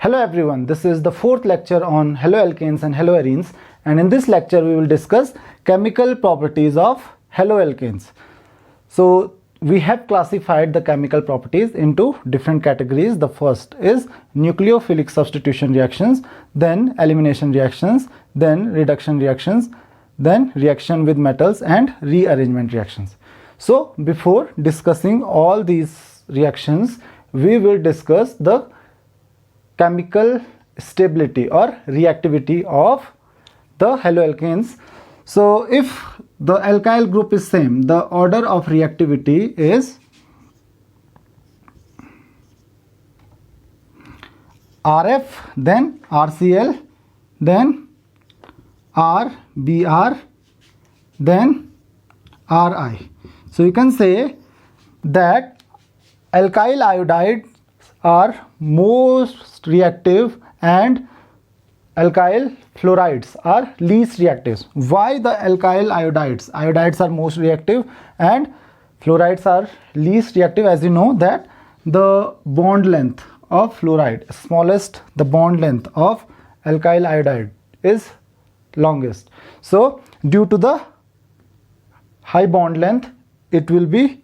Hello everyone, this is the fourth lecture on haloalkanes and haloarenes, and in this lecture we will discuss chemical properties of haloalkanes. So we have classified the chemical properties into different categories. The first is nucleophilic substitution reactions, then elimination reactions, then reduction reactions, then reaction with metals and rearrangement reactions. So before discussing all these reactions, we will discuss the chemical stability or reactivity of the haloalkanes. So if the alkyl group is same, the order of reactivity is RF, then RCl, then RBr, then Ri. So you can say that alkyl iodides are most reactive and alkyl fluorides are least reactive. Why the alkyl iodides? Iodides are most reactive and fluorides are least reactive. As you know that the bond length of fluoride, smallest the bond length of alkyl iodide is longest. So due to the high bond length, it will be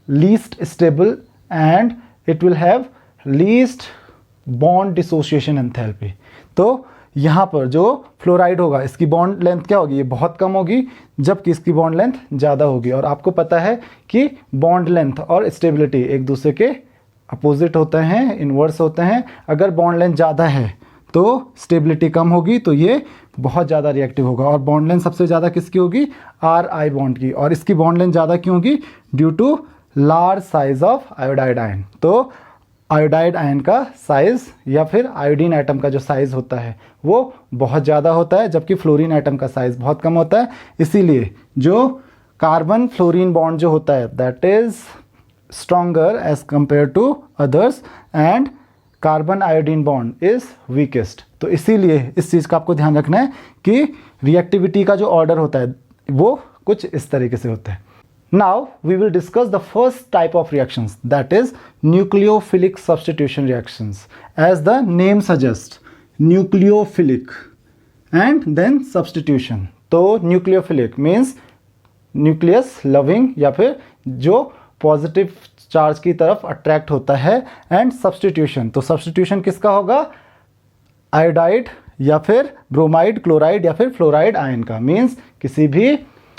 least stable and it will have least bond dissociation enthalpy. तो यहाँ पर जो fluoride होगा इसकी bond length क्या होगी, ये बहुत कम होगी, जबकि इसकी बॉन्ड लेंथ ज़्यादा होगी. और आपको पता है कि बॉन्ड लेंथ और स्टेबिलिटी एक दूसरे के अपोजिट होते हैं, इन्वर्स होते हैं. अगर बॉन्ड लेंथ ज़्यादा है तो स्टेबिलिटी कम होगी, तो ये बहुत ज़्यादा रिएक्टिव होगा. और बॉन्ड लेंथ सबसे ज़्यादा किसकी होगी, आर आई बॉन्ड की. और इसकी बॉन्ड लेंथ ज़्यादा क्यों होगी, due to large size of iodide ion. तो आयोडाइड आयन का साइज़ या फिर आयोडीन एटम का जो साइज़ होता है वो बहुत ज़्यादा होता है, जबकि फ्लोरीन एटम का साइज़ बहुत कम होता है. इसीलिए जो कार्बन फ्लोरीन बॉन्ड जो होता है that is stronger as compare to others and carbon iodine bond is weakest. तो इसीलिए इस चीज़ का आपको ध्यान रखना है कि रिएक्टिविटी का जो ऑर्डर होता है वो कुछ इस तरीके से होता है. Now we will discuss the first type of reactions, that is nucleophilic substitution reactions. As the name suggests, nucleophilic and then substitution. तो nucleophilic means nucleus loving या फिर जो पॉजिटिव चार्ज की तरफ अट्रैक्ट होता है, एंड सब्सटीट्यूशन. तो substitution किसका होगा, आयोडाइड या फिर ब्रोमाइड, क्लोराइड या फिर फ्लोराइड आयन का. मीन्स किसी भी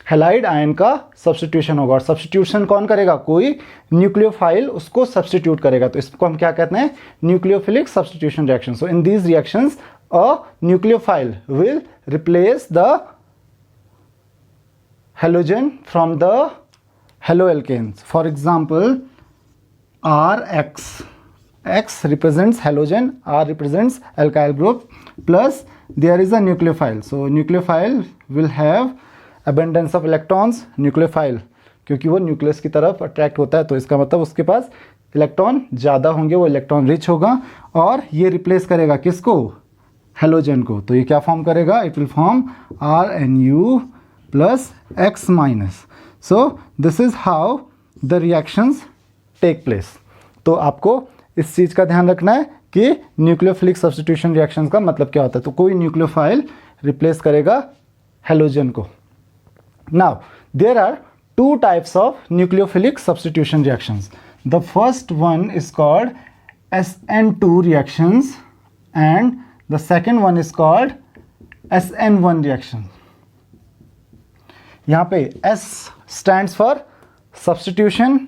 हैलाइड आयन का सब्सटीट्यूशन होगा. और सब्सटीट्यूशन कौन करेगा, कोई न्यूक्लियोफाइल उसको सब्सटीट्यूट करेगा. तो इसको हम क्या कहते हैं, nucleophilic substitution reaction. So in these reactions a nucleophile will replace the halogen from the haloalkanes. For example, Rx, X represents halogen, R represents alkyl group, plus there is a nucleophile. So nucleophile will have abundance of electrons. Nucleophile क्योंकि वो nucleus की तरफ attract होता है, तो इसका मतलब उसके पास इलेक्ट्रॉन ज़्यादा होंगे, वो इलेक्ट्रॉन रिच होगा. और ये रिप्लेस करेगा किसको, हेलोजन को. तो ये क्या फॉर्म करेगा, it will form RNU plus X minus. So this is how the reactions take place. तो आपको इस चीज़ का ध्यान रखना है कि न्यूक्लियोफिलिक सब्सटीट्यूशन रिएक्शंस का मतलब क्या होता है. तो कोई न्यूक्लियोफाइल रिप्लेस करेगा हेलोजन को. Now, there are two types of nucleophilic substitution reactions. The first one is called SN2 reactions and the second one is called SN1 reaction. यहाँ पे S stands for substitution,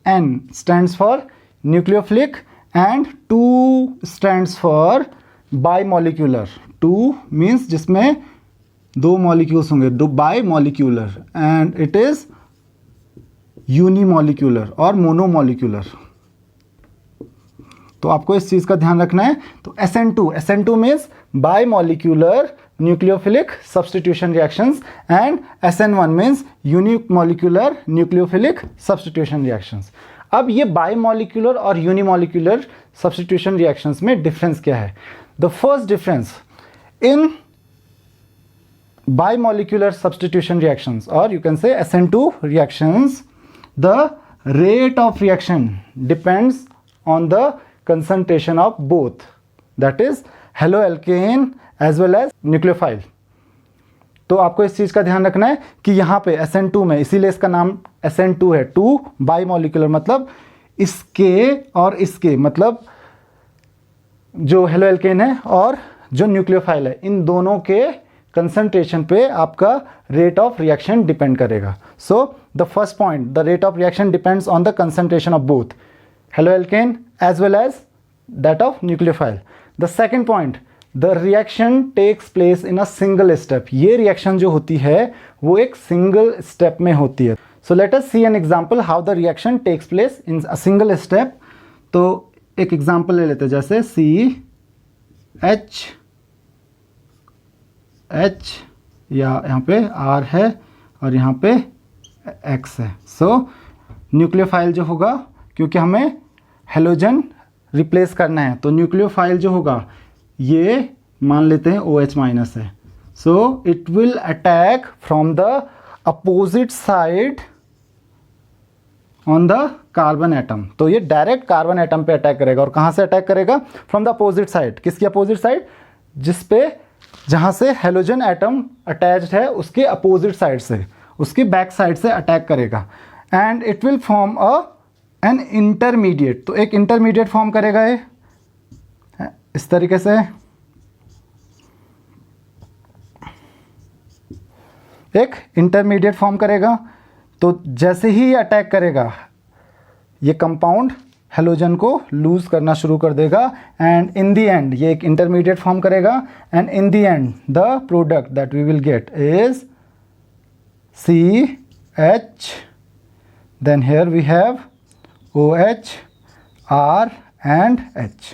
N stands for nucleophilic and 2 stands for bimolecular. 2 means जिसमें दो molecules होंगे, दो by molecular, and it is unimolecular और मोनोमॉलिक्यूलर. तो आपको इस चीज का ध्यान रखना है. तो SN2 means by molecular nucleophilic substitution reactions and SN1 means unimolecular nucleophilic substitution reactions. अब ये बाई मॉलिक्यूलर और यूनिमॉलिक्यूलर सब्सटीट्यूशन रिएक्शंस में डिफरेंस क्या है. The first difference in bimolecular substitution reactions, or you can say SN2 reactions, the rate of reaction depends on the concentration of both, that is haloalkane as well as nucleophile। तो आपको इस चीज का ध्यान रखना है कि यहाँ पे SN2 में, इसीलिए इसका नाम SN2 है, 2 बाइमोलिकुलर, मतलब इसके और इसके, मतलब जो हेलोएल्केन है और जो न्यूक्लियोफाइल है, इन दोनों के कंसंट्रेशन पे आपका रेट ऑफ रिएक्शन डिपेंड करेगा। So the first point, the rate of reaction depends on the concentration of both haloalkane as well as that of nucleophile. The second point, the reaction takes place in a single step. ये reaction जो होती है वो एक single step में होती है। So let us see an example how the reaction takes place in a single step. तो एक एग्जांपल ले लेते हैं, जैसे CH या यहाँ पे R है और यहाँ पे X है। सो न्यूक्लियोफाइल जो होगा, क्योंकि हमें हेलोजन रिप्लेस करना है, तो न्यूक्लियोफाइल जो होगा ये मान लेते हैं OH माइनस है। सो it will attack from the opposite side on the carbon atom. तो ये डायरेक्ट कार्बन एटम पे अटैक करेगा। और कहाँ से अटैक करेगा? From the opposite side. किसकी अपोजिट साइड? जिस पे, जहाँ से हेलोजन एटम अटैच्ड है उसके अपोजिट साइड से, उसकी बैक साइड से अटैक करेगा। And it will form an intermediate. तो एक इंटरमीडिएट फॉर्म करेगा ये इस तरीके से, एक इंटरमीडिएट फॉर्म करेगा। तो जैसे ही ये अटैक करेगा, ये कंपाउंड हेलोजन को लूज करना शुरू कर देगा एंड इन द एंड ये एक इंटरमीडिएट फॉर्म करेगा and in the end the product that we will get is CH, then here we have OH, R and H।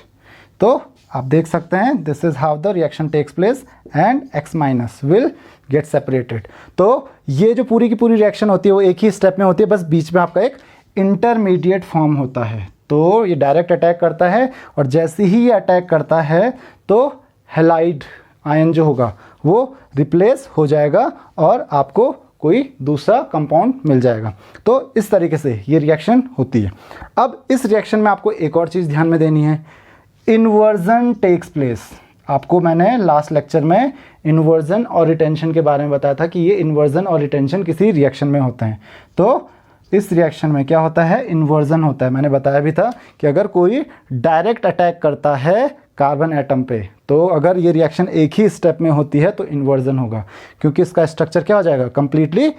तो आप देख सकते हैं this is how the reaction takes place and X minus will get separated. तो ये जो पूरी की पूरी रिएक्शन होती है वो एक ही स्टेप में होती है, बस बीच में आपका एक इंटरमीडिएट फॉर्म होता है। तो ये डायरेक्ट अटैक करता है और जैसे ही ये अटैक करता है तो हैलाइड आयन जो होगा वो रिप्लेस हो जाएगा और आपको कोई दूसरा कंपाउंड मिल जाएगा। तो इस तरीके से ये रिएक्शन होती है। अब इस रिएक्शन में आपको एक और चीज़ ध्यान में देनी है, इन्वर्जन टेक्स प्लेस। आपको मैंने लास्ट लेक्चर में इन्वर्जन और रिटेंशन के बारे में बताया था कि ये इन्वर्जन और रिटेंशन किसी रिएक्शन में होते हैं। तो इस रिएक्शन में क्या होता है? इन्वर्जन होता है। मैंने बताया भी था कि अगर कोई डायरेक्ट अटैक करता है कार्बन एटम पे, तो अगर ये रिएक्शन एक ही स्टेप में होती है तो इन्वर्जन होगा, क्योंकि इसका स्ट्रक्चर क्या हो जाएगा? कंप्लीटली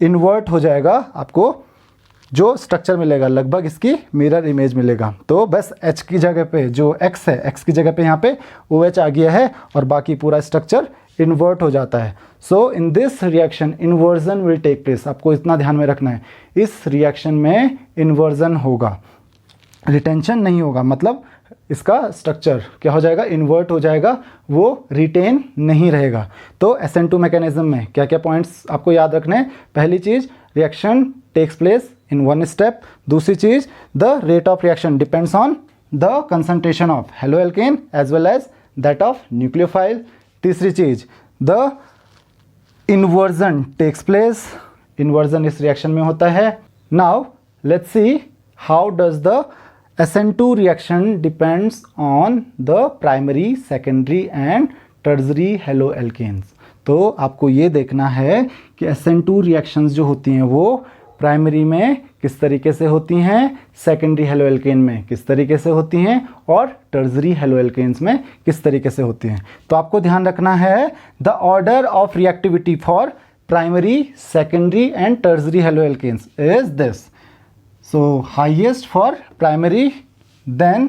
इन्वर्ट हो जाएगा। आपको जो स्ट्रक्चर मिलेगा लगभग इसकी मिरर इमेज मिलेगा। तो बस H की जगह पे जो X है, X की जगह पे यहाँ पे OH आ गया है और बाकी पूरा स्ट्रक्चर इन्वर्ट हो जाता है। So in this reaction inversion will take place. आपको इतना ध्यान में रखना है, इस रिएक्शन में इन्वर्जन होगा, रिटेंशन नहीं होगा। मतलब इसका स्ट्रक्चर क्या हो जाएगा? इन्वर्ट हो जाएगा, वो रिटेन नहीं रहेगा। तो SN2 मैकेनिज्म में क्या क्या पॉइंट्स आपको याद रखने हैं? पहली चीज़, reaction takes place in one step. दूसरी चीज़, the rate of reaction depends on the concentration of haloalkane as well as that of nucleophile. तीसरी चीज़, the inversion takes place. Inversion इस रिएक्शन में होता है। Now let's see how does the SN2 reaction depends on the primary, secondary and tertiary haloalkanes। तो आपको ये देखना है कि SN2 reactions जो होती हैं वो प्राइमरी में किस तरीके से होती हैं, सेकेंडरी हेलोएल्केन में किस तरीके से होती हैं और टर्जरी हेलोएल्केन्स में किस तरीके से होती हैं। तो आपको ध्यान रखना है the order of reactivity for primary, secondary and टर्जरी haloalkanes is this. So highest for primary, then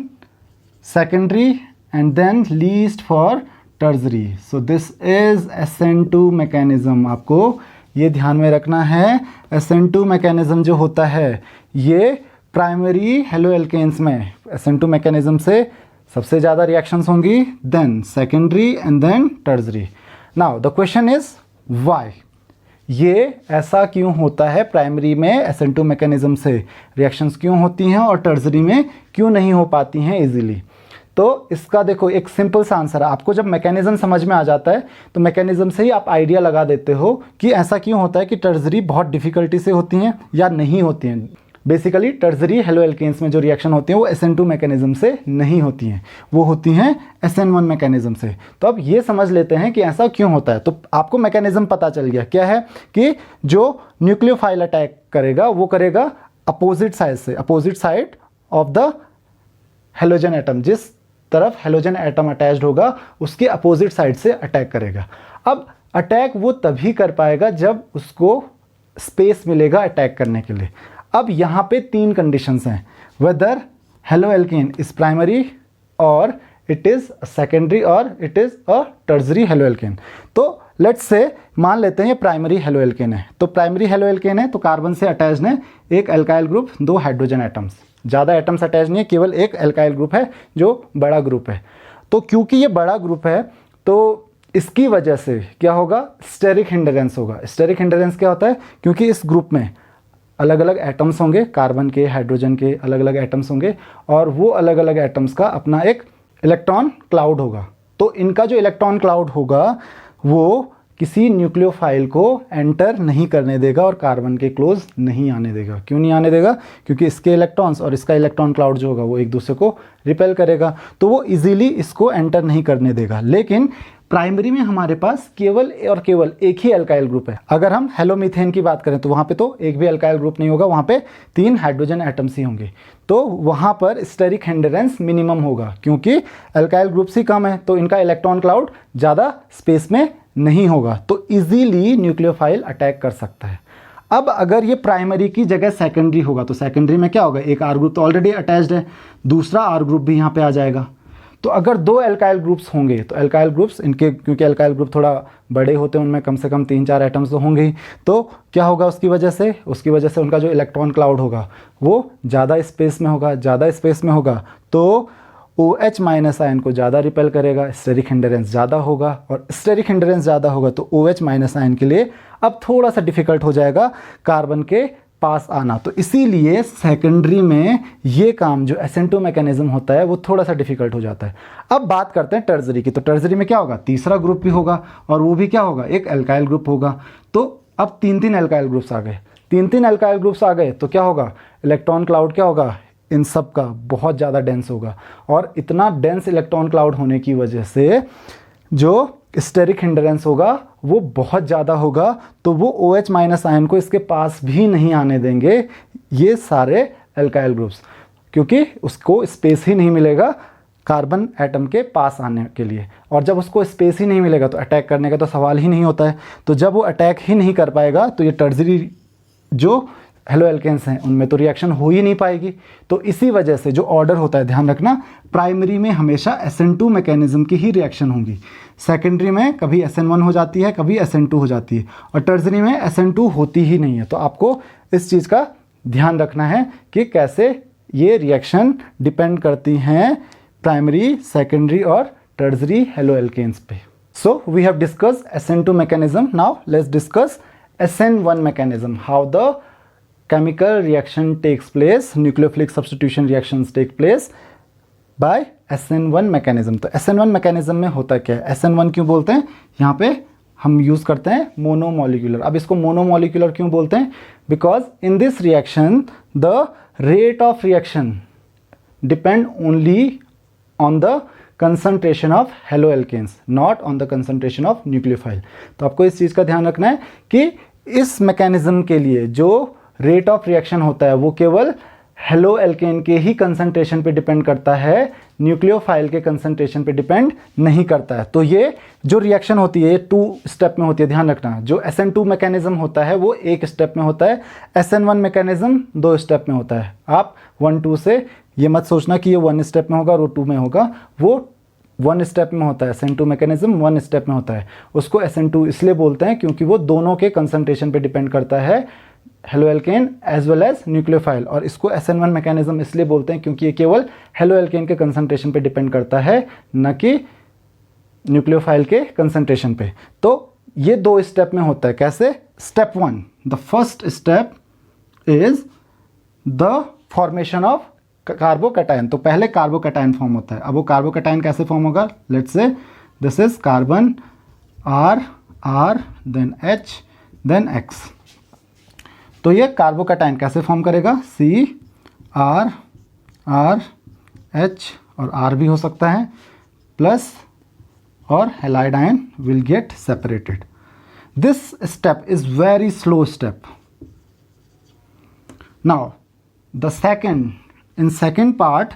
secondary and then least for tertiary. So this is SN2 mechanism। आपको ये ध्यान में रखना है, SN2 mechanism जो होता है ये प्राइमरी हेलोएल्केन्स में SN2 mechanism से सबसे ज़्यादा रिएक्शंस होंगी, then secondary and then tertiary। Now the question is why? ये ऐसा क्यों होता है? प्राइमरी में SN2 मैकेनिज्म से रिएक्शंस क्यों होती हैं और टर्जरी में क्यों नहीं हो पाती हैं इजीली? तो इसका देखो एक सिंपल सा आंसर है। आपको जब मैकेनिज्म समझ में आ जाता है तो मैकेनिज्म से ही आप आइडिया लगा देते हो कि ऐसा क्यों होता है कि टर्जरी बहुत डिफ़िकल्टी से होती हैं या नहीं होती हैं। बेसिकली टर्सरी हेलो एल्केन्स में जो रिएक्शन होती हैं वो SN2 मैकेनिज्म से नहीं होती हैं, वो होती हैं SN1 मैकेनिज्म से। तो अब ये समझ लेते हैं कि ऐसा क्यों होता है। तो आपको मैकेनिज्म पता चल गया, क्या है कि जो न्यूक्लियोफाइल अटैक करेगा वो करेगा अपोजिट साइड से, opposite side of the halogen atom, जिस तरफ हेलोजन एटम अटैच्ड होगा उसके अपोजिट साइड से अटैक करेगा। अब अटैक वो तभी कर पाएगा जब उसको स्पेस मिलेगा अटैक करने के लिए। अब यहाँ पे 3 कंडीशंस हैं, whether halo alkane is primary और इट इज सेकेंडरी और it is a tertiary halo alkane. तो लेट्स से मान लेते हैं ये प्राइमरी हेलो एल्केन है। तो प्राइमरी हेलो एल्केन है तो कार्बन से अटैच्ड है एक एल्काइल ग्रुप, 2 हाइड्रोजन एटम्स, ज़्यादा एटम्स अटैच नहीं है, केवल एक एल्काइल ग्रुप है जो बड़ा ग्रुप है। तो क्योंकि ये बड़ा ग्रुप है तो इसकी वजह से क्या होगा, स्टेरिक हिंडरेंस होगा। स्टेरिक हिंडरेंस क्या होता है, क्योंकि इस ग्रुप में अलग अलग एटम्स होंगे, कार्बन के हाइड्रोजन के अलग अलग एटम्स होंगे और वो अलग अलग एटम्स का अपना एक इलेक्ट्रॉन क्लाउड होगा। तो इनका जो इलेक्ट्रॉन क्लाउड होगा वो किसी न्यूक्लियोफाइल को एंटर नहीं करने देगा और कार्बन के क्लोज नहीं आने देगा। क्यों नहीं आने देगा, क्योंकि इसके इलेक्ट्रॉन्स और इसका इलेक्ट्रॉन क्लाउड जो होगा वो एक दूसरे को रिपेल करेगा, तो वो इजीली इसको एंटर नहीं करने देगा। लेकिन प्राइमरी में हमारे पास केवल और केवल एक ही अल्काइल ग्रुप है। अगर हम हेलोमीथेन की बात करें तो वहाँ पे तो एक भी अल्काइल ग्रुप नहीं होगा, वहाँ पे 3 हाइड्रोजन एटम्स ही होंगे। तो वहाँ पर स्टेरिक हिंडरेंस मिनिमम होगा क्योंकि अल्काइल ग्रुप्स ही कम है, तो इनका इलेक्ट्रॉन क्लाउड ज़्यादा स्पेस में नहीं होगा, तो इजीली न्यूक्लियोफाइल अटैक कर सकता है। अब अगर ये प्राइमरी की जगह सेकेंडरी होगा तो सेकेंडरी में क्या होगा, एक आर ग्रुप तो ऑलरेडी अटैच्ड है, दूसरा आर ग्रुप भी यहाँ पे आ जाएगा। तो अगर 2 एल्काइल ग्रुप्स होंगे तो एल्काइल ग्रुप्स इनके, क्योंकि एल्काइल ग्रुप थोड़ा बड़े होते हैं, उनमें कम से कम 3-4 एटम्स तो होंगे ही, तो क्या होगा उसकी वजह से उनका जो इलेक्ट्रॉन क्लाउड होगा वो ज़्यादा स्पेस में होगा। ज़्यादा स्पेस में होगा तो OH माइनस आयन को ज़्यादा रिपेल करेगा, स्टेरिक हिंडरेंस ज़्यादा होगा, और स्टेरिक हिंडरेंस ज़्यादा होगा तो OH माइनस आयन के लिए अब थोड़ा सा डिफिकल्ट हो जाएगा कार्बन के पास आना। तो इसीलिए सेकेंडरी में ये काम जो SN2 मैकेनिज्म होता है वो थोड़ा सा डिफिकल्ट हो जाता है। अब बात करते हैं टर्सरी की। तो टर्सरी में क्या होगा, तीसरा ग्रुप भी होगा और वो भी क्या होगा, एक एल्काइल ग्रुप होगा। तो अब 3-3 एल्काइल ग्रुप्स आ गए, 3-3 एल्काइल ग्रुप्स आ गए तो क्या होगा, इलेक्ट्रॉन क्लाउड क्या होगा, इन सब का बहुत ज़्यादा डेंस होगा। और इतना डेंस इलेक्ट्रॉन क्लाउड होने की वजह से जो स्टेरिक हिंडरेंस होगा वो बहुत ज़्यादा होगा, तो वो OH माइनस आयन को इसके पास भी नहीं आने देंगे ये सारे एल्काइल ग्रुप्स, क्योंकि उसको स्पेस ही नहीं मिलेगा कार्बन एटम के पास आने के लिए। और जब उसको स्पेस ही नहीं मिलेगा तो अटैक करने का तो सवाल ही नहीं होता है। तो जब वो अटैक ही नहीं कर पाएगा तो ये टर्सरी जो हेलो एल्केन्स हैं उनमें तो रिएक्शन हो ही नहीं पाएगी। तो इसी वजह से जो ऑर्डर होता है, ध्यान रखना, प्राइमरी में हमेशा SN2 मैकेनिज्म की ही रिएक्शन होंगी, सेकेंडरी में कभी SN1 हो जाती है, कभी SN2 हो जाती है, और टर्सरी में SN2 होती ही नहीं है। तो आपको इस चीज़ का ध्यान रखना है कि कैसे ये रिएक्शन डिपेंड करती हैं प्राइमरी, सेकेंडरी और टर्सरी हेलो एल्केन्स पे। So we have discussed SN2 mechanism, now let's discuss SN1 mechanism, how the chemical reaction takes place, nucleophilic substitution reactions take place by SN1 mechanism। तो SN1 mechanism में होता क्या है, SN1 क्यों बोलते हैं, यहाँ पे हम यूज़ करते हैं मोनोमोलिकुलर। अब इसको मोनोमोलिकुलर क्यों बोलते हैं, because in this reaction the rate of reaction depend only on the concentration of halo alkanes, not on the concentration of nucleophile. तो आपको इस चीज़ का ध्यान रखना है कि इस मैकेनिज्म के लिए जो रेट ऑफ रिएक्शन होता है वो केवल हेलो एल्केन के ही कंसंट्रेशन पे डिपेंड करता है, न्यूक्लियोफाइल के कंसंट्रेशन पे डिपेंड नहीं करता है। तो ये जो रिएक्शन होती है ये 2 स्टेप में होती है, ध्यान रखना। जो SN2 मैकेनिज्म होता है वो 1 स्टेप में होता है, SN1 मैकेनिज्म 2 स्टेप में होता है। आप 1-2 से ये मत सोचना कि ये 1 स्टेप में होगा और वो 2 में होगा, वो 1 स्टेप में होता है। SN2 मैकेनिज्म 1 स्टेप में होता है। उसको SN2 इसलिए बोलते हैं क्योंकि वो दोनों के कंसंट्रेशन पे डिपेंड करता है, halo alkane as well as nucleophile. और इसको SN1 मैकेनिज्म इसलिए बोलते हैं क्योंकि ये केवल हेलो एल्केन के कंसंट्रेशन पे डिपेंड करता है, न कि न्यूक्लियोफाइल के कंसंट्रेशन पे। तो ये 2 स्टेप में होता है। कैसे, step 1, the first step is the formation of carbocation. तो पहले कार्बोकैटायन फॉर्म होता है। अब वो कार्बोकैटायन कैसे फॉर्म होगा, let's say this is carbon R, then H, then X। तो ये कार्बोकैटायन कैसे फॉर्म करेगा, CR और R भी हो सकता है प्लस, और halide ion will get separated. This step is very slow step. Now the second part,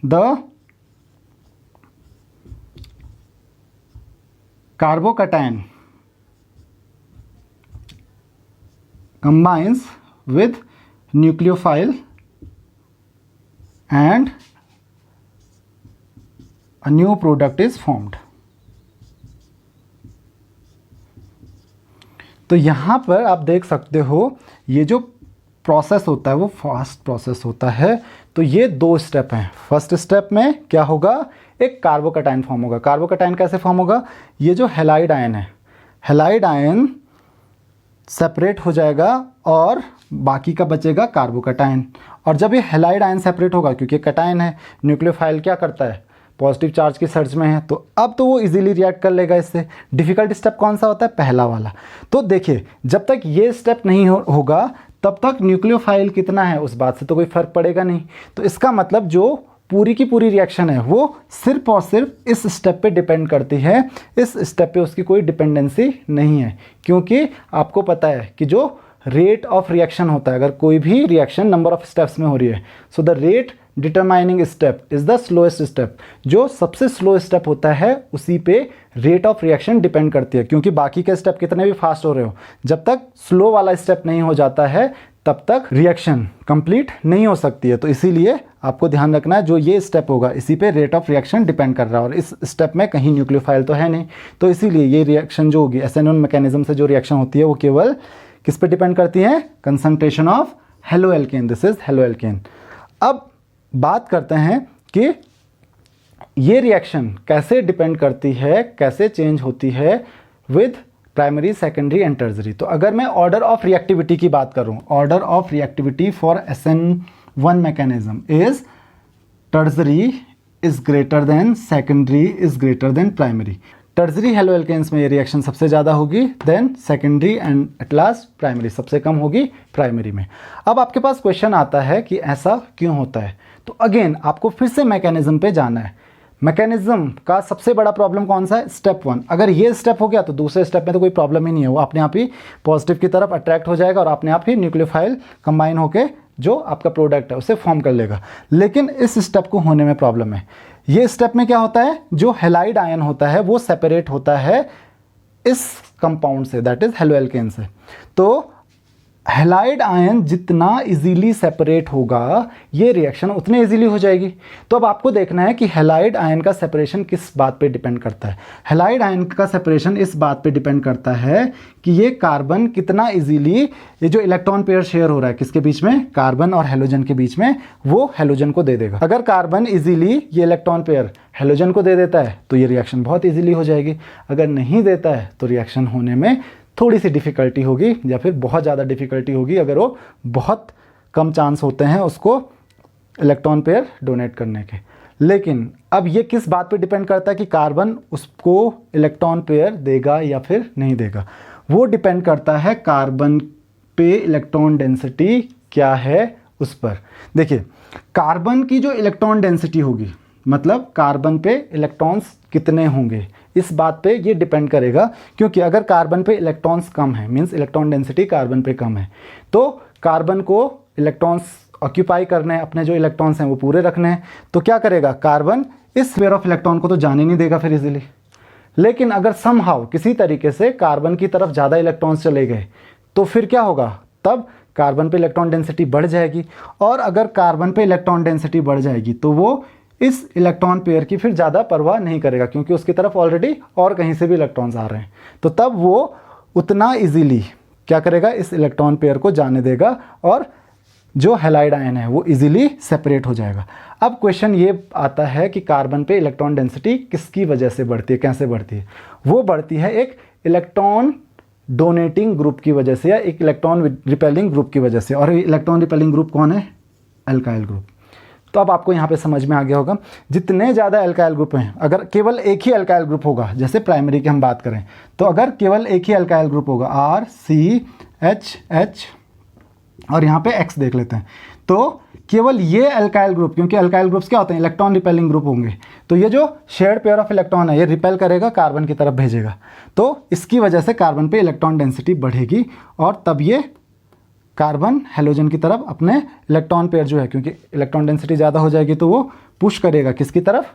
the carbocation combines with nucleophile and a new product is formed. तो यहाँ पर आप देख सकते हो ये जो प्रोसेस होता है वो फास्ट प्रोसेस होता है. तो ये 2 स्टेप हैं. फर्स्ट स्टेप में क्या होगा, एक कार्बोकैटायन फॉर्म होगा. कार्बोकैटायन कैसे फॉर्म होगा, ये जो हैलाइड आयन है, हैलाइड आयन सेपरेट हो जाएगा और बाकी का बचेगा कार्बोकैटायन. और जब ये हैलाइड आयन सेपरेट होगा, क्योंकि कैटायन है, न्यूक्लियोफाइल क्या करता है, पॉजिटिव चार्ज की सर्च में है, तो अब तो वो इजीली रिएक्ट कर लेगा इससे. डिफिकल्ट स्टेप कौन सा होता है, पहला वाला. तो देखिए जब तक ये स्टेप नहीं होगा तब तक न्यूक्लियोफाइल कितना है उस बात से तो कोई फर्क पड़ेगा नहीं. तो इसका मतलब जो पूरी की पूरी रिएक्शन है वो सिर्फ और सिर्फ इस स्टेप पे डिपेंड करती है. इस स्टेप पे उसकी कोई डिपेंडेंसी नहीं है, क्योंकि आपको पता है कि जो रेट ऑफ रिएक्शन होता है, अगर कोई भी रिएक्शन नंबर ऑफ स्टेप्स में हो रही है, so the rate determining step is the slowest step. जो सबसे स्लो स्टेप होता है उसी पे रेट ऑफ रिएक्शन डिपेंड करती है, क्योंकि बाकी के स्टेप कितने भी फास्ट हो रहे हो, जब तक स्लो वाला स्टेप नहीं हो जाता है तब तक रिएक्शन कंप्लीट नहीं हो सकती है. तो इसीलिए आपको ध्यान रखना है जो ये स्टेप होगा इसी पे रेट ऑफ रिएक्शन डिपेंड कर रहा है, और इस स्टेप में कहीं न्यूक्लियोफाइल तो है नहीं. तो इसीलिए ये रिएक्शन जो होगी SN1 मैकेनिज्म से जो रिएक्शन होती है वो केवल किस पे डिपेंड करती है, concentration of haloalkane. This is haloalkane. अब बात करते हैं कि ये रिएक्शन कैसे डिपेंड करती है, कैसे चेंज होती है with primary, secondary and tertiary. तो अगर मैं ऑर्डर ऑफ रिएक्टिविटी की बात करूं, order of reactivity for SN1 mechanism is tertiary is greater than secondary is greater than primary. Tertiary haloalkanes में ये रिएक्शन सबसे ज़्यादा होगी, then secondary and at last primary सबसे कम होगी प्राइमरी में. अब आपके पास क्वेश्चन आता है कि ऐसा क्यों होता है. तो अगेन आपको फिर से मैकेनिज्म पे जाना है. मैकेनिज्म का सबसे बड़ा प्रॉब्लम कौन सा है, स्टेप 1. अगर ये स्टेप हो गया तो दूसरे स्टेप में तो कोई प्रॉब्लम ही नहीं है, वो अपने आप ही पॉजिटिव की तरफ अट्रैक्ट हो जाएगा और अपने आप ही न्यूक्लियोफाइल कंबाइन होकर जो आपका प्रोडक्ट है उसे फॉर्म कर लेगा. लेकिन इस स्टेप को होने में प्रॉब्लम है. ये स्टेप में क्या होता है, जो हैलाइड आयन होता है वो सेपरेट होता है इस कंपाउंड से, दैट इज हेलोएल्केन से. तो हैलाइड आयन जितना इजीली सेपरेट होगा ये रिएक्शन उतने इजीली हो जाएगी. तो अब आपको देखना है कि हैलाइड आयन का सेपरेशन किस बात पे डिपेंड करता है. हैलाइड आयन का सेपरेशन इस बात पे डिपेंड करता है कि ये कार्बन कितना इजीली, ये जो इलेक्ट्रॉन पेयर शेयर हो रहा है किसके बीच में, कार्बन और हेलोजन के बीच में, वो हेलोजन को दे देगा. अगर कार्बन इजीली ये इलेक्ट्रॉन पेयर हेलोजन को दे देता है तो ये रिएक्शन बहुत इजीली हो जाएगी. अगर नहीं देता है तो रिएक्शन होने में थोड़ी सी डिफ़िकल्टी होगी या फिर बहुत ज़्यादा डिफ़िकल्टी होगी, अगर वो बहुत कम चांस होते हैं उसको इलेक्ट्रॉन पेयर डोनेट करने के. लेकिन अब ये किस बात पे डिपेंड करता है कि कार्बन उसको इलेक्ट्रॉन पेयर देगा या फिर नहीं देगा. वो डिपेंड करता है कार्बन पे इलेक्ट्रॉन डेंसिटी क्या है उस पर. देखिए कार्बन की जो इलेक्ट्रॉन डेंसिटी होगी, मतलब कार्बन पे इलेक्ट्रॉन्स कितने होंगे, इस बात पे ये डिपेंड करेगा. क्योंकि अगर कार्बन पे इलेक्ट्रॉन्स कम है, मींस इलेक्ट्रॉन डेंसिटी कार्बन पे कम है, तो कार्बन को इलेक्ट्रॉन्स ऑक्यूपाई करने हैं, अपने जो इलेक्ट्रॉन्स हैं वो पूरे रखने हैं. तो क्या करेगा, कार्बन इस पेयर ऑफ इलेक्ट्रॉन को तो जाने नहीं देगा फिर इजीली. लेकिन अगर समहाउ किसी तरीके से कार्बन की तरफ ज़्यादा इलेक्ट्रॉन्स चले गए तो फिर क्या होगा, तब कार्बन पे इलेक्ट्रॉन डेंसिटी बढ़ जाएगी. और अगर कार्बन पे इलेक्ट्रॉन डेंसिटी बढ़ जाएगी तो वो इस इलेक्ट्रॉन पेयर की फिर ज़्यादा परवाह नहीं करेगा, क्योंकि उसकी तरफ ऑलरेडी और कहीं से भी इलेक्ट्रॉन्स आ रहे हैं. तो तब वो उतना इजीली क्या करेगा, इस इलेक्ट्रॉन पेयर को जाने देगा और जो हैलाइड आयन है वो इजीली सेपरेट हो जाएगा. अब क्वेश्चन ये आता है कि कार्बन पे इलेक्ट्रॉन डेंसिटी किसकी वजह से बढ़ती है, कैसे बढ़ती है. वो बढ़ती है एक इलेक्ट्रॉन डोनेटिंग ग्रुप की वजह से या एक इलेक्ट्रॉन रिपेलिंग ग्रुप की वजह से. और इलेक्ट्रॉन रिपेलिंग ग्रुप कौन है, अल्काइल ग्रुप. तो अब आपको यहाँ पे समझ में आ गया होगा, जितने ज़्यादा अल्काइल ग्रुप हैं, अगर केवल एक ही अल्काइल ग्रुप होगा, जैसे प्राइमरी की हम बात करें, तो अगर केवल एक ही अल्काइल ग्रुप होगा RCHH और यहाँ पे X देख लेते हैं। तो केवल ये अल्काइल ग्रुप, क्योंकि अल्काइल ग्रुप्स क्या होते हैं, इलेक्ट्रॉन रिपेलिंग ग्रुप होंगे, तो ये जो शेयर्ड पेयर ऑफ इलेक्ट्रॉन है ये रिपेल करेगा, कार्बन की तरफ भेजेगा, तो इसकी वजह से कार्बन पे इलेक्ट्रॉन डेंसिटी बढ़ेगी और तब ये कार्बन हेलोजन की तरफ अपने इलेक्ट्रॉन पेयर जो है, क्योंकि इलेक्ट्रॉन डेंसिटी ज़्यादा हो जाएगी तो वो पुश करेगा किसकी तरफ,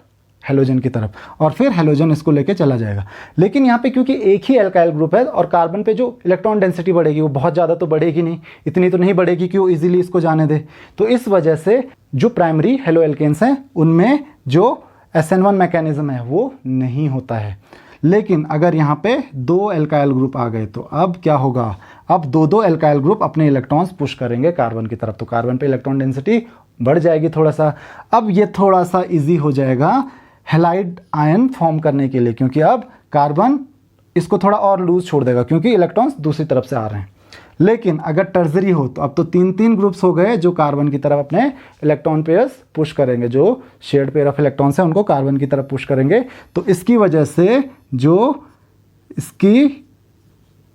हेलोजन की तरफ, और फिर हेलोजन इसको लेके चला जाएगा। लेकिन यहाँ पे क्योंकि एक ही अल्काइल ग्रुप है और कार्बन पे जो इलेक्ट्रॉन डेंसिटी बढ़ेगी वो बहुत ज़्यादा तो बढ़ेगी नहीं, इतनी तो नहीं बढ़ेगी कि वो इजीली इसको जाने दे, तो इस वजह से जो प्राइमरी हेलो एल्केन्स हैं उनमें जो SN1 मैकेनिज्म है वो नहीं होता है। लेकिन अगर यहाँ पे 2 अल्काइल ग्रुप आ गए तो अब क्या होगा, अब दो अल्काइल ग्रुप अपने इलेक्ट्रॉन्स पुश करेंगे कार्बन की तरफ, तो कार्बन पे इलेक्ट्रॉन डेंसिटी बढ़ जाएगी थोड़ा सा। अब ये थोड़ा सा इजी हो जाएगा हैलाइड आयन फॉर्म करने के लिए, क्योंकि अब कार्बन इसको थोड़ा और लूज छोड़ देगा क्योंकि इलेक्ट्रॉन्स दूसरी तरफ से आ रहे हैं। लेकिन अगर टर्जरी हो तो अब तो 3 ग्रुप्स हो गए जो कार्बन की तरफ अपने इलेक्ट्रॉन पेयर्स पुश करेंगे, जो शेयर्ड पेयर ऑफ इलेक्ट्रॉन्स हैं उनको कार्बन की तरफ पुश करेंगे, तो इसकी वजह से जो इसकी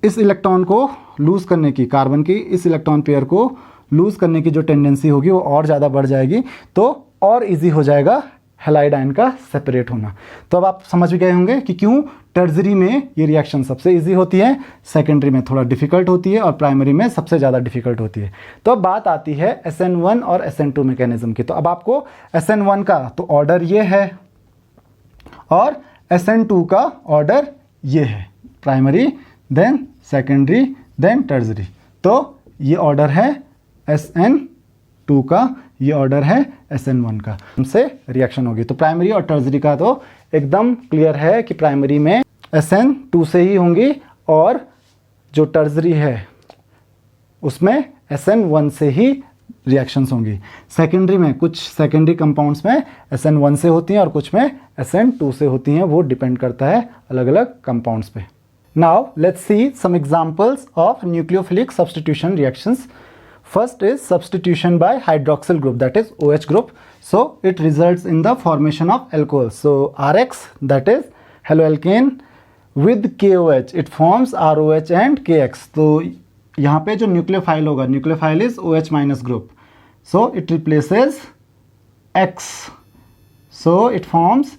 इस इलेक्ट्रॉन को लूज करने की, कार्बन की इस इलेक्ट्रॉन पेयर को लूज करने की जो टेंडेंसी होगी वो और ज़्यादा बढ़ जाएगी, तो और इजी हो जाएगा हैलाइड आयन का सेपरेट होना। तो अब आप समझ गए होंगे कि क्यों टर्जरी में ये रिएक्शन सबसे इजी होती है, सेकेंडरी में थोड़ा डिफिकल्ट होती है और प्राइमरी में सबसे ज़्यादा डिफिकल्ट होती है। तो अब बात आती है SN1 और SN2 मैकेनिज्म की। तो अब आपको SN1 का तो ऑर्डर ये है और SN2 का ऑर्डर ये है, primary then secondary then tertiary. तो ये ऑर्डर है SN2 का, ये ऑर्डर है SN1 का, हमसे रिएक्शन होगी। तो प्राइमरी और टर्जरी का तो एकदम क्लियर है कि प्राइमरी में SN2 से ही होंगी और जो टर्जरी है उसमें SN1 से ही रिएक्शंस होंगी। सेकेंडरी में कुछ सेकेंडरी कंपाउंड्स में SN1 से होती हैं और कुछ में SN2 से होती हैं, वो डिपेंड करता है अलग अलग कंपाउंड्स पे। Now let's see some examples of nucleophilic substitution reactions. First is substitution by hydroxyl group, that is OH group. So it results in the formation of alcohol. So RX, that is haloalkane, with KOH it forms ROH and KX. तो यहाँ पे जो nucleophile होगा, nucleophile is OH minus group. So it replaces X. So it forms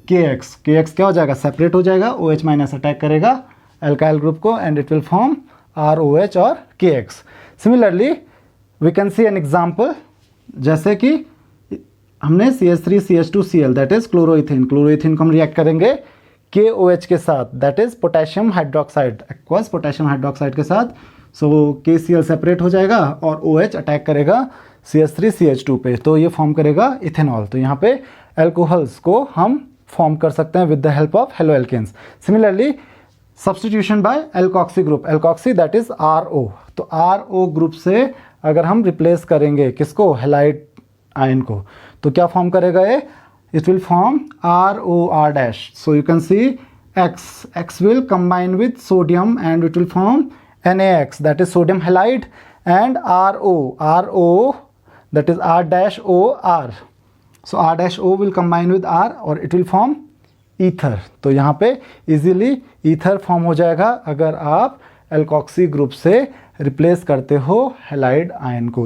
KX. KX क्या हो जाएगा, separate हो जाएगा, OH माइनस अटैक करेगा अल्काइल ग्रुप को and it will form ROH और KX. Similarly we can see an example, जैसे कि हमने CH3 CH2Cl दैट इज क्लोरोइथिन, क्लोरोइथिन को हम रिएक्ट करेंगे KOH के साथ, that is potassium hydroxide, aqueous potassium hydroxide के साथ। सो KCl सेपरेट हो जाएगा और OH अटैक करेगा CH3 CH2 पे, तो ये फॉर्म करेगा इथेनॉल। तो यहाँ पे एल्कोहल्स को हम फॉर्म कर सकते हैं with the help of halo alkanes. Similarly substitution by alkoxy group, alkoxy that is RO, तो RO ग्रुप से अगर हम रिप्लेस करेंगे किसको, हैलाइड आयन को, तो क्या फॉर्म करेगा ये, it will form ROR dash. So you can see X will combine with sodium and it will form NaX, that is sodium halide, and RO that is R dash OR. So R dash O will combine with R और it will form ether. तो यहाँ पे easily ether form हो जाएगा अगर आप alkoxy group से replace करते हो हैलाइड आयन को।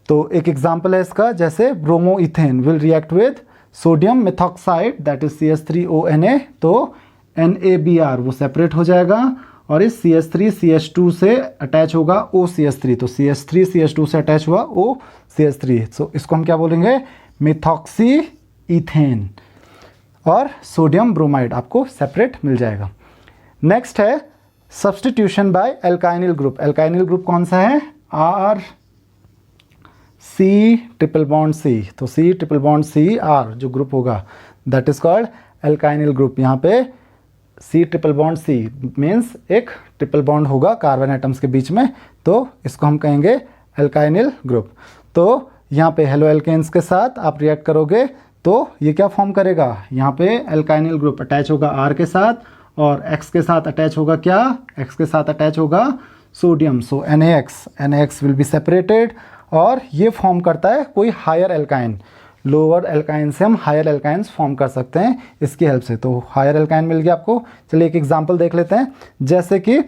तो एक एग्जांपल है इसका, जैसे bromo ethane will react with sodium methoxide that is CH3ONa, तो NaBr वो सेपरेट हो जाएगा और इस CH3CH2 से अटैच होगा OCH3, तो CH3CH2 से अटैच हुआ OCH3, सो इसको हम क्या बोलेंगे, मेथॉक्सी इथेन, और सोडियम ब्रोमाइड आपको सेपरेट मिल जाएगा। नेक्स्ट है सब्स्टिट्यूशन बाय एल्काइनिल ग्रुप। एल्काइनिल ग्रुप कौन सा है, C ट्रिपल बॉन्ड C, तो C ट्रिपल बॉन्ड CR जो ग्रुप होगा दैट इज कॉल्ड एल्काइनिल ग्रुप। यहाँ पे C triple bond C means एक ट्रिपल बॉन्ड होगा कार्बन एटम्स के बीच में, तो इसको हम कहेंगे एल्काइनिल ग्रुप। तो यहाँ पे हेलो एल्केन्स के साथ आप रिएक्ट करोगे तो ये क्या फॉर्म करेगा, यहाँ पे एल्काइनिल ग्रुप अटैच होगा R के साथ और X के साथ अटैच होगा क्या, X के साथ अटैच होगा sodium, so NaX will be separated और ये फॉर्म करता है कोई हायर एल्काइन। लोअर एल्काइन से हम हायर एल्काइंस फॉर्म कर सकते हैं इसकी हेल्प से। तो हायर एल्काइन मिल गया आपको। चलिए एक एग्जांपल देख लेते हैं, जैसे कि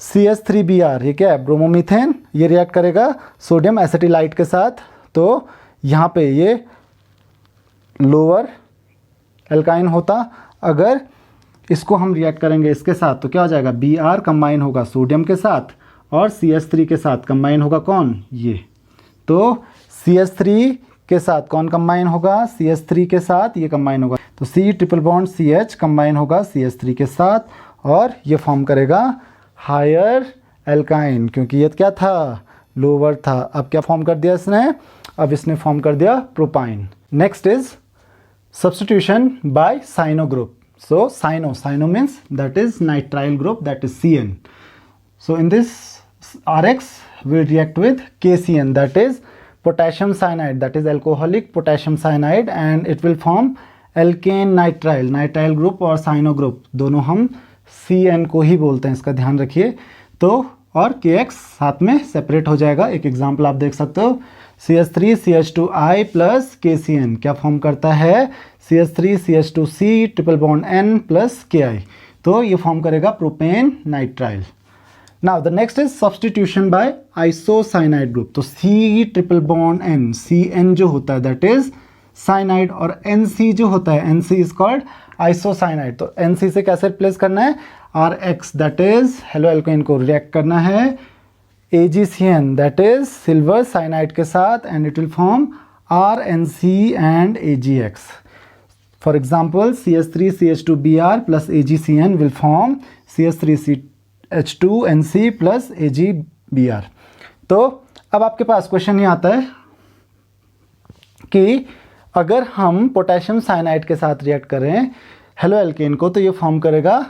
CH3Br, ये क्या है, ब्रोमोमीथेन, ये रिएक्ट करेगा सोडियम एसिटिलाइट के साथ, तो यहाँ पे ये लोअर एल्काइन होता। अगर इसको हम रिएक्ट करेंगे इसके साथ तो क्या हो जाएगा, Br कंबाइन होगा सोडियम के साथ और CH3 के साथ कंबाइन होगा कौन, ये। तो CH3 के साथ कौन कंबाइन होगा, CH3 के साथ ये कंबाइन होगा, तो C triple bond CH combine होगा CH3 के साथ और ये फॉर्म करेगा हायर एल्काइन, क्योंकि ये क्या था, लोअर था। अब क्या फॉर्म कर दिया इसने, अब इसने फॉर्म कर दिया propyne. Next is substitution by cyano group. So cyno means that is nitrile group, that is CN. So in this RX will react with KCN, that is potassium cyanide, that is alcoholic potassium cyanide, and it will form alkane nitrile, nitrile group और cyno group दोनों हम CN को ही बोलते हैं, इसका ध्यान रखिए। तो और KX साथ में सेपरेट हो जाएगा। एक एग्जांपल आप देख सकते हो, CH3 CH2I प्लस KCN क्या फॉर्म करता है, CH3 CH2C triple bond N plus KI, तो ये फॉर्म करेगा propane nitrile. Now the next is substitution by isocyanide group. तो C triple bond N, CN जो होता है दैट इज साइनाइड, और NC जो होता है NC इज कॉल्ड आइसोसाइनाइड। तो NC से कैसे रिप्लेस करना है, RX that is haloalkane को रिएक्ट करना है AgCN that is silver cyanide के साथ, and it will form RNC and AgX। For example CH3 CH2Br plus AgCN will form CH3CH2NC plus AgBr। तो अब आपके पास क्वेश्चन ये आता है कि अगर हम पोटेशियम साइनाइड के साथ रिएक्ट करें हेलो एल्केन को तो ये फॉर्म करेगा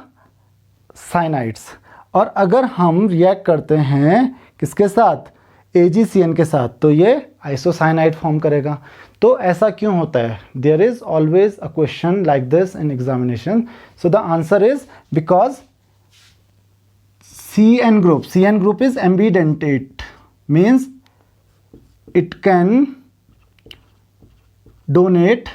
साइनाइड्स, और अगर हम रिएक्ट करते हैं किसके साथ, AgCN के साथ, तो ये आइसोसाइनाइड फॉर्म करेगा। तो ऐसा क्यों होता है, there is always a question like this in examination. So the answer is because CN group is ambidentate, means it can donate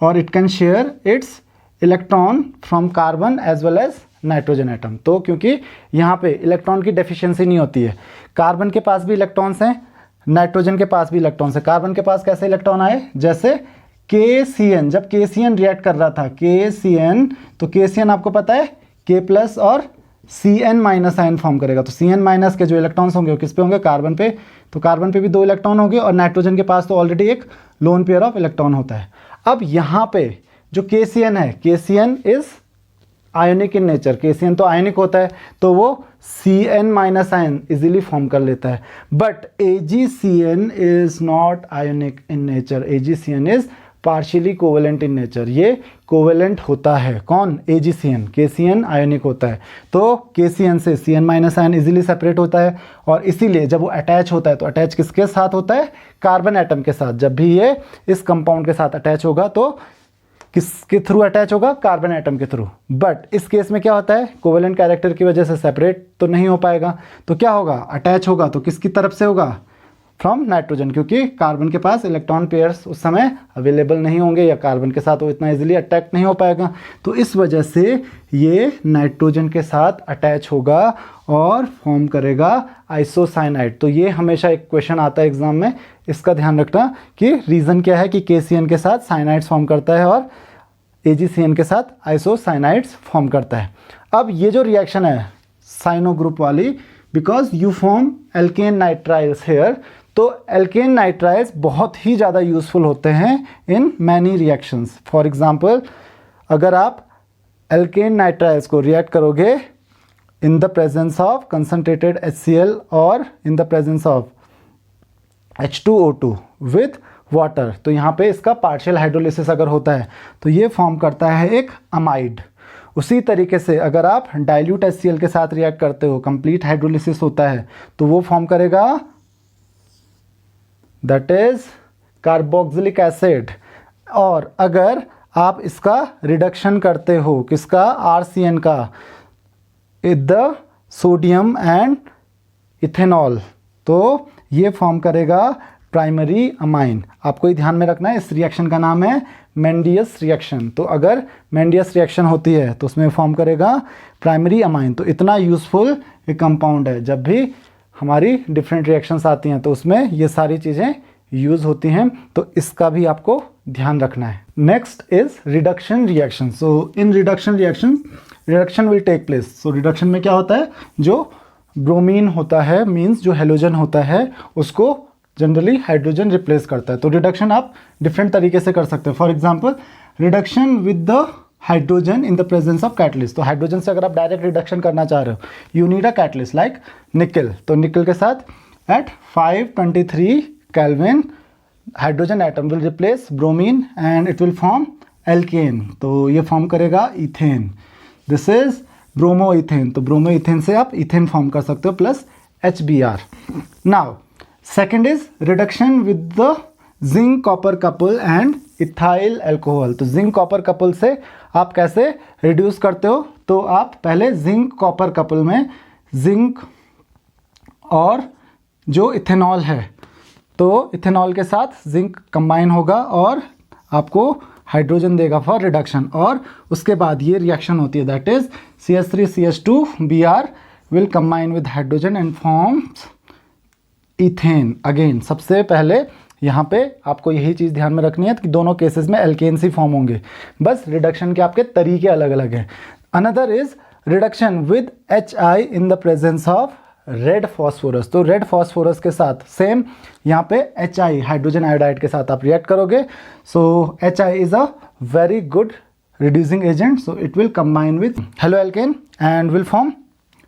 or it can share its electron from carbon as well as nitrogen atom. तो क्योंकि यहाँ पे electron की deficiency नहीं होती है, carbon के पास भी इलेक्ट्रॉन्स हैं, नाइट्रोजन के पास भी इलेक्ट्रॉन्स हैं। कार्बन के पास कैसे इलेक्ट्रॉन आए, जैसे KCN, जब KCN रिएक्ट कर रहा था KCN, तो KCN आपको पता है K प्लस और Cn माइनस आयन फॉर्म करेगा। तो Cn माइनस के जो इलेक्ट्रॉन्स होंगे वो किस पे होंगे, कार्बन पे। तो कार्बन पे भी 2 इलेक्ट्रॉन होंगे, और नाइट्रोजन के पास तो ऑलरेडी एक लोन पेयर ऑफ इलेक्ट्रॉन होता है। अब यहाँ पे जो KCN है, KCN is ionic in nature, KCN तो आयोनिक होता है, तो वो Cn minus ion easily form कर लेता है। But AgCN is not ionic in nature, AgCN is partially covalent in nature. ये कोवेलेंट होता है कौन, AgCN, KCN आयोनिक होता है। तो KCN से Cn minus ion easily separate होता है, और इसीलिए जब वो अटैच होता है तो अटैच किसके साथ होता है, कार्बन एटम के साथ। जब भी ये इस कंपाउंड के साथ अटैच होगा तो किसके थ्रू अटैच होगा, कार्बन एटम के थ्रू। बट इस केस में क्या होता है, कोवेलेंट कैरेक्टर की वजह से सेपरेट तो नहीं हो पाएगा, तो क्या होगा, अटैच होगा तो किसकी तरफ से होगा, फ्रॉम नाइट्रोजन, क्योंकि कार्बन के पास इलेक्ट्रॉन पेयर्स उस समय अवेलेबल नहीं होंगे, या कार्बन के साथ वो इतना इजीली अटैक नहीं हो पाएगा। तो इस वजह से ये नाइट्रोजन के साथ अटैच होगा और फॉर्म करेगा आइसोसाइनाइड। तो ये हमेशा एक क्वेश्चन आता है एग्जाम में, इसका ध्यान रखना कि रीज़न क्या है कि KCN के साथ साइनाइड्स फॉर्म करता है और AgCN के साथ आइसोसाइनाइड्स फॉर्म करता है। अब ये जो रिएक्शन है साइनो ग्रुप वाली, because you form alkane nitriles here, तो एल्केन नाइट्राइल्स बहुत ही ज़्यादा यूजफुल होते हैं in many reactions. For example अगर आप एल्केन नाइट्राइल्स को रिएक्ट करोगे in the presence of concentrated HCl और in the presence of H2O2 with water, तो यहाँ पे इसका पार्शियल हाइड्रोलिसिस अगर होता है तो ये फॉर्म करता है एक अमाइड। उसी तरीके से अगर आप डाइल्यूट HCl के साथ रिएक्ट करते हो, कंप्लीट हाइड्रोलिसिस होता है, तो वो फॉर्म करेगा दैट इज कार्बोक्सिलिक एसिड। और अगर आप इसका रिडक्शन करते हो किसका, RCN का, द सोडियम एंड इथेनॉल, तो ये फॉर्म करेगा प्राइमरी अमाइन। आपको ही ध्यान में रखना है, इस रिएक्शन का नाम है मेंडियस रिएक्शन। तो अगर मेंडियस रिएक्शन होती है तो उसमें फॉर्म करेगा प्राइमरी अमाइन। तो इतना यूजफुल एक कंपाउंड है। जब भी हमारी डिफरेंट रिएक्शंस आती हैं, तो उसमें ये सारी चीज़ें यूज़ होती हैं, तो इसका भी आपको ध्यान रखना है। Next is reduction reaction. So in reduction reaction, reduction will take place. So reduction में क्या होता है, जो ब्रोमीन होता है, मीन्स जो हेलोजन होता है, उसको जनरली हाइड्रोजन रिप्लेस करता है। तो रिडक्शन आप डिफरेंट तरीके से कर सकते हैं। For example reduction with the hydrogen in the presence of catalyst. तो हाइड्रोजन से अगर आप डायरेक्ट रिडक्शन करना चाह रहे हो, you need a catalyst like nickel. तो निकल के साथ at 523 kelvin hydrogen atom will replace bromine and it will form alkane. तो ये फॉर्म करेगा ethane. This is bromoethane. तो ब्रोमो इथेन से आप इथेन फॉर्म कर सकते हो plus HBr। Now second is reduction with the zinc copper couple and ethyl alcohol. तो जिंक कॉपर कपल से आप कैसे रिड्यूस करते हो, तो आप पहले जिंक कॉपर कपल में जिंक और जो इथेनॉल है, तो इथेनॉल के साथ जिंक कंबाइन होगा और आपको हाइड्रोजन देगा फॉर रिडक्शन, और उसके बाद ये रिएक्शन होती है, that is CH3CH2Br will combine with hydrogen and forms ethane. Again सबसे पहले यहाँ पे आपको यही चीज़ ध्यान में रखनी है कि दोनों केसेस में एल्केन्स ही फॉर्म होंगे, बस रिडक्शन के आपके तरीके अलग अलग हैं। Another is reduction with HI in the presence of red phosphorus. तो रेड फॉस्फोरस के साथ सेम यहाँ पे HI हाइड्रोजन आयोडाइड के साथ आप रिएक्ट करोगे। So HI is a very good reducing agent, so it will combine with haloalkane and will form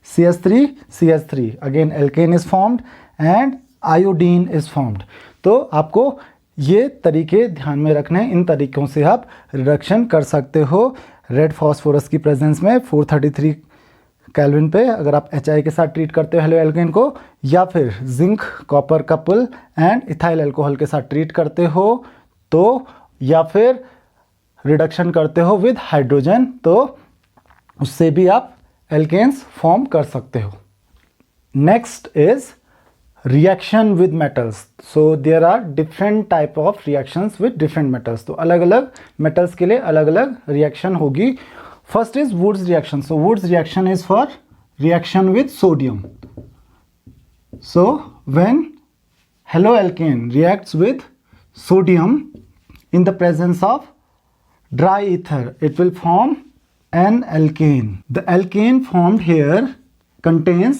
CH3CH3। Again alkane is formed and iodine is formed. तो आपको ये तरीके ध्यान में रखने हैं, इन तरीकों से आप रिडक्शन कर सकते हो रेड फॉस्फोरस की प्रेजेंस में 433 केल्विन पे अगर आप HI के साथ ट्रीट करते हो हेलो एल्केन को, या फिर zinc copper couple and ethyl alcohol के साथ ट्रीट करते हो, तो या फिर रिडक्शन करते हो विद हाइड्रोजन, तो उससे भी आप एल्केन्स फॉर्म कर सकते हो। Next is reaction with metals. So there are different type of reactions with different metals. तो अलग अलग मेटल्स के लिए अलग अलग रिएक्शन होगी। First is Wurtz reaction. So Wurtz reaction is for reaction with sodium. So when halo alkane reacts with sodium in the presence of dry ether, it will form an alkane. The alkane formed here contains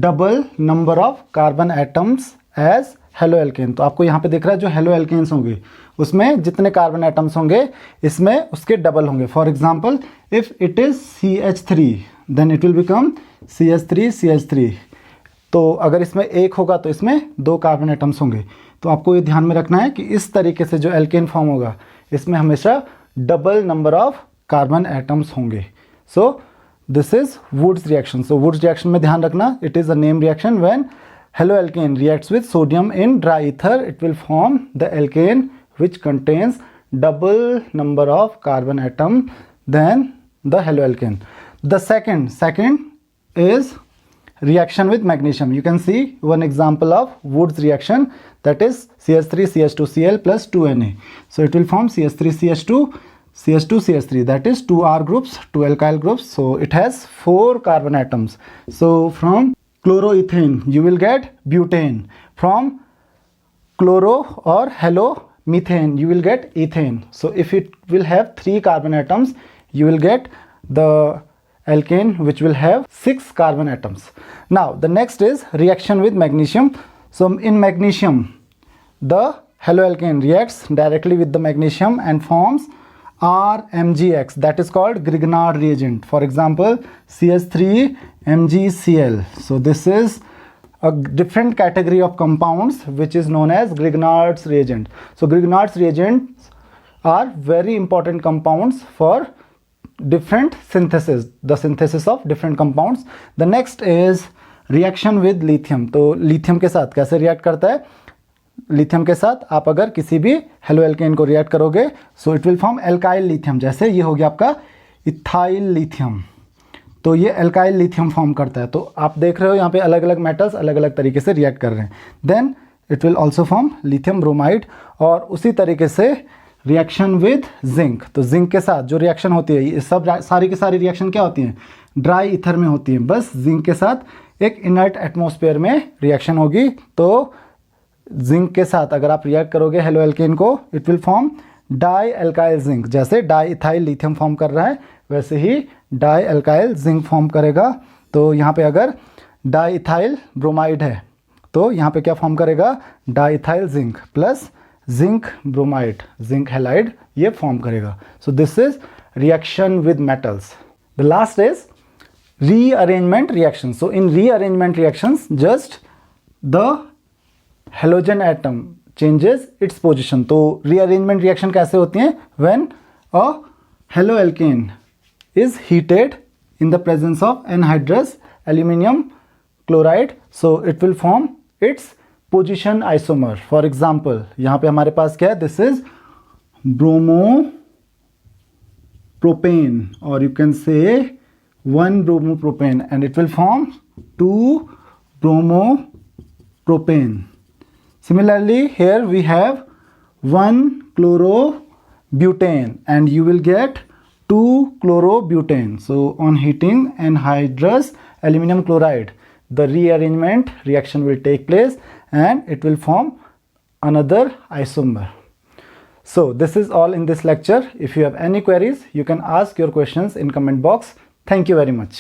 double number of carbon atoms as hello alkane. तो आपको यहाँ पे दिख रहा है जो halo alkanes होंगे उसमें जितने कार्बन एटम्स होंगे इसमें उसके डबल होंगे। For example if it is CH3 then it will become CH3CH3। तो अगर इसमें एक होगा तो इसमें दो कार्बन एटम्स होंगे। तो आपको ये ध्यान में रखना है कि इस तरीके से जो एल्केन फॉर्म होगा इसमें हमेशा double number of carbon atoms होंगे। So this is Wurtz reaction. So Wurtz reaction में ध्यान रखना, it is a name reaction when halo alkane reacts with sodium in dry ether, it will form the alkane which contains double number of carbon atom than the haloalkane. The second is reaction with magnesium. You can see one example of Woods reaction, that is CH3CH2Cl plus 2Na. So it will form CH3CH2 CH2CH3, that is 2 R groups, 2 alkyl groups. So it has 4 carbon atoms. So from chloroethane you will get butane. From chloro or halo methane you will get ethane. So if it will have 3 carbon atoms you will get the alkane which will have 6 carbon atoms. Now the next is reaction with magnesium. So in magnesium the haloalkane reacts directly with the magnesium and forms RMgX, that is called Grignard reagent. For example CH3MgCl. So this is a different category of compounds which is known as Grignard's reagent. So Grignard's reagents are very important compounds for different synthesis, the synthesis of different compounds. The next is reaction with lithium. तो lithium के साथ कैसे react करता है? lithium के साथ आप अगर किसी भी haloalkane को react करोगे so it will form alkyl lithium. जैसे ये हो गया आपका ethyl lithium, तो ये एल्काइल लिथियम फॉर्म करता है। तो आप देख रहे हो यहाँ पे अलग अलग मेटल्स अलग अलग तरीके से रिएक्ट कर रहे हैं। Then it will also form lithium bromide. और उसी तरीके से रिएक्शन विद जिंक। तो जिंक के साथ जो रिएक्शन होती है ये सब सारी की सारी रिएक्शन क्या होती हैं? ड्राई ईथर में होती हैं। बस जिंक के साथ एक इनर्ट एटमॉस्फेयर में रिएक्शन होगी। तो जिंक के साथ अगर आप रिएक्ट करोगे हेलो एल्केन को, it will form dialkyl zinc. जैसे डाई इथाइल लिथियम फॉर्म कर रहा है वैसे ही डाई एल्काइल जिंक फॉर्म करेगा। तो यहाँ पे अगर डाई इथाइल ब्रोमाइड है तो यहाँ पे क्या फॉर्म करेगा, di ethyl zinc plus zinc bromide, zinc halide ये फॉर्म करेगा। सो this is reaction with metals. The last is rearrangement reaction. So in rearrangement reactions just the halogen atom changes its position. तो rearrangement reaction कैसे होती हैं, when a halo alkane is heated in the presence of anhydrous aluminum chloride, so it will form its position isomer. For example, यहाँ पे हमारे पास क्या है, this is bromopropane or you can say 1 bromopropane and it will form 2 bromopropane. Similarly, here we have 1 chlorobutane and you will get 2 chlorobutane. So on heating anhydrous aluminum chloride, the rearrangement reaction will take place and it will form another isomer. So this is all in this lecture. If you have any queries, you can ask your questions in comment box. Thank you very much.